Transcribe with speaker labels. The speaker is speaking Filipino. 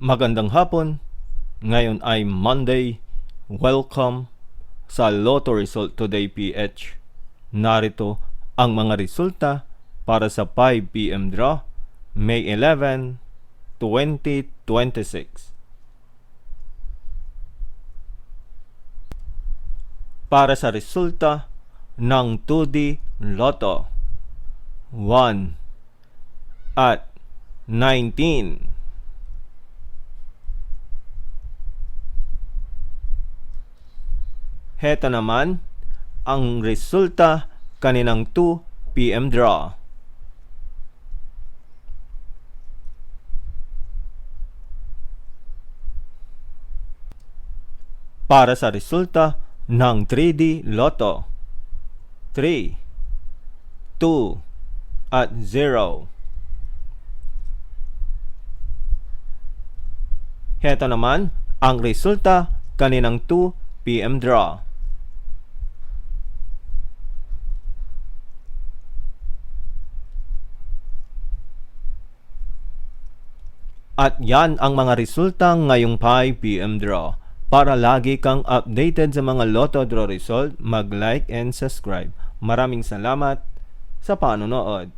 Speaker 1: Magandang hapon. Ngayon ay Monday. Welcome sa Lotto Result Today PH. Narito ang mga resulta para sa 5 PM draw, May 11, 2026. Para sa resulta ng 2D Lotto, 1 at 19. Heto naman ang resulta kaninang 2 PM draw. Para sa resulta ng 3D Lotto, 3, 2, at 0. Heto naman ang resulta kaninang 2 PM draw. At yan ang mga resulta ngayong 5 PM draw. Para lagi kang updated sa mga Lotto draw result, mag-like and subscribe. Maraming salamat sa panonood.